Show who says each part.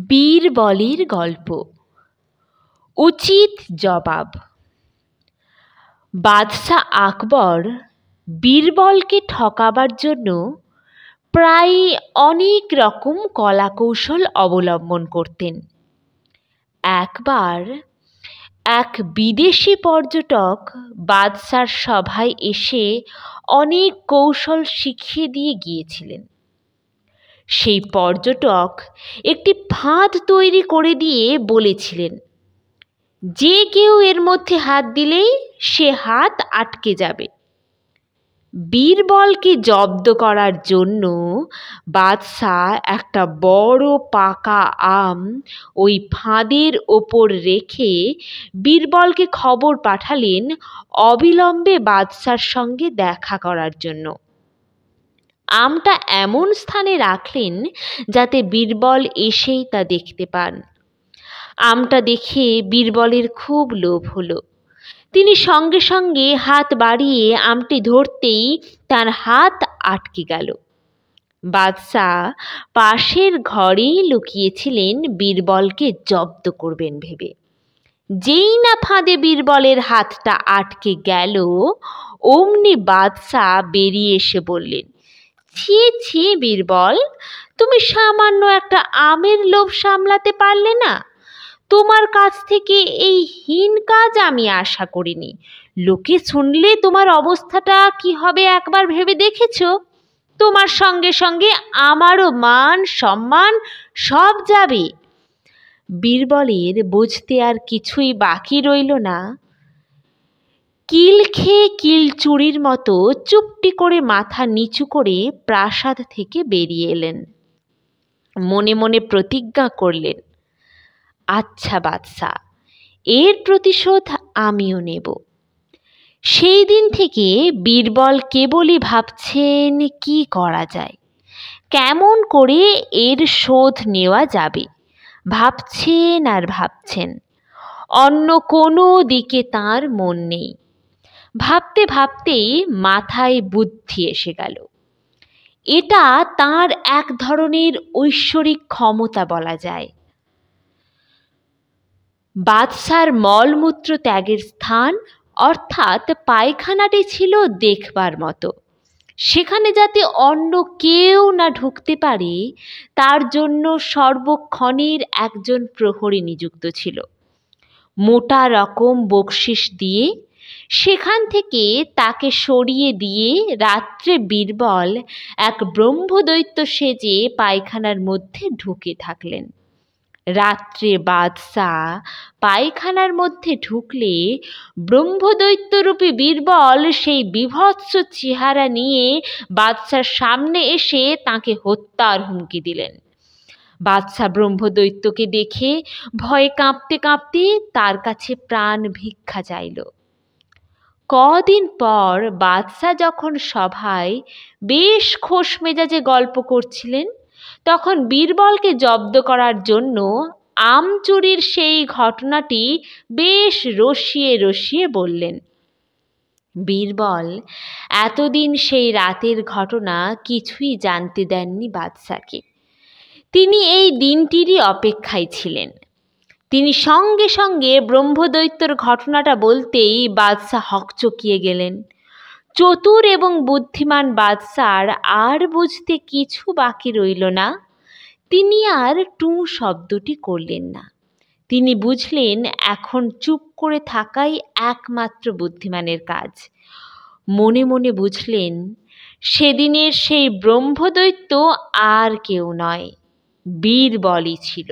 Speaker 1: বীরবলের গল্প। উচিত জবাব। বাদশাহ আকবর বীরবলকে ঠকাবার জন্য প্রায় অনেক রকম কলাকৌশল অবলম্বন করতেন। একবার এক বিদেশি পর্যটক বাদশার সভায় এসে অনেক কৌশল শিখিয়ে দিয়ে গিয়েছিলেন। সেই পর্যটক একটি ফাঁদ তৈরি করে দিয়ে বলেছিলেন, যে কেউ এর মধ্যে হাত দিলেই সে হাত আটকে যাবে। বীরবলকে জব্দ করার জন্য বাদশাহ একটা বড় পাকা আম ওই ফাঁদের ওপর রেখে বীরবলকে খবর পাঠালেন অবিলম্বে বাদশার সঙ্গে দেখা করার জন্য। আমটা এমন স্থানে রাখলেন যাতে বীরবল এসেই তা দেখতে পান। আমটা দেখে বীরবলের খুব লোভ হলো। তিনি সঙ্গে সঙ্গে হাত বাড়িয়ে আমটি ধরতেই তার হাত আটকে গেল। বাদশাহ পাশের ঘরেই লুকিয়েছিলেন বীরবলকে জব্দ করবেন ভেবে। যেই না ফাঁদে বীরবলের হাতটা আটকে গেল, অমনি বাদশাহ বেরিয়ে এসে বললেন, ছি ছি বীরবল, তুমি সামান্য একটা আমের লোভ সামলাতে পারলে না? তোমার কাছ থেকে এই হীন কাজ আমি আশা করিনি। লোকে শুনলে তোমার অবস্থাটা কি হবে একবার ভেবে দেখেছ? তোমার সঙ্গে সঙ্গে আমারও মান সম্মান সব যাবে। বীরবলের বুঝতে আর কিছুই বাকি রইল না। কিল খেয়ে কিলচুড়ির মতো চুপটি করে মাথা নিচু করে প্রাসাদ থেকে বেরিয়ে এলেন। মনে মনে প্রতিজ্ঞা করলেন, আচ্ছা বাদশাহ, এর প্রতিশোধ আমিও নেব। সেই দিন থেকে বীরবল কেবলই ভাবছেন কি করা যায়, কেমন করে এর শোধ নেওয়া যাবে। ভাবছেন আর ভাবছেন, অন্য কোনো দিকে তার মন নেই। ভাবতে ভাবতেই মাথায় বুদ্ধি এসে গেল। এটা তার এক ধরনের ঐশ্বরিক ক্ষমতা বলা যায়। বাদশার মলমূত্র ত্যাগের স্থান অর্থাৎ পায়খানাটি ছিল দেখবার মতো। সেখানে যাতে অন্য কেউ না ঢুকতে পারে তার জন্য সর্বক্ষণের একজন প্রহরী নিযুক্ত ছিল। মোটা রকম বকশিস দিয়ে সেখান থেকে তাকে সরিয়ে দিয়ে রাত্রে বীরবল এক ব্রহ্মদৈত্য সেজে পায়খানার মধ্যে ঢুকে থাকলেন। রাত্রে বাদশাহ পায়খানার মধ্যে ঢুকলে ব্রহ্মদৈত্যরূপী বীরবল সেই বীভৎস চেহারা নিয়ে বাদশার সামনে এসে তাকে হত্যার হুমকি দিলেন। বাদশাহ ব্রহ্মদৈত্যকে দেখে ভয়ে কাঁপতে কাঁপতে তার কাছে প্রাণ ভিক্ষা চাইল। কদিন পর বাদশাহ যখন সভায় বেশ খোশ মেজাজে গল্প করছিলেন, তখন বীরবলকে জব্দ করার জন্য আম চুরির সেই ঘটনাটি বেশ রসিয়ে রসিয়ে বললেন। বীরবল এতদিন সেই রাতের ঘটনা কিছুই জানতে দেননি বাদশাকে। তিনি এই দিনটিরই অপেক্ষায় ছিলেন। তিনি সঙ্গে সঙ্গে ব্রহ্মদৈত্যর ঘটনাটা বলতেই বাদশাহ হকচকিয়ে গেলেন। চতুর এবং বুদ্ধিমান বাদশার আর বুঝতে কিছু বাকি রইল না। তিনি আর টু শব্দটি করলেন না। তিনি বুঝলেন এখন চুপ করে থাকাই একমাত্র বুদ্ধিমানের কাজ। মনে মনে বুঝলেন সেদিনের সেই ব্রহ্মদৈত্য আর কেউ নয়, বীরবলই ছিল।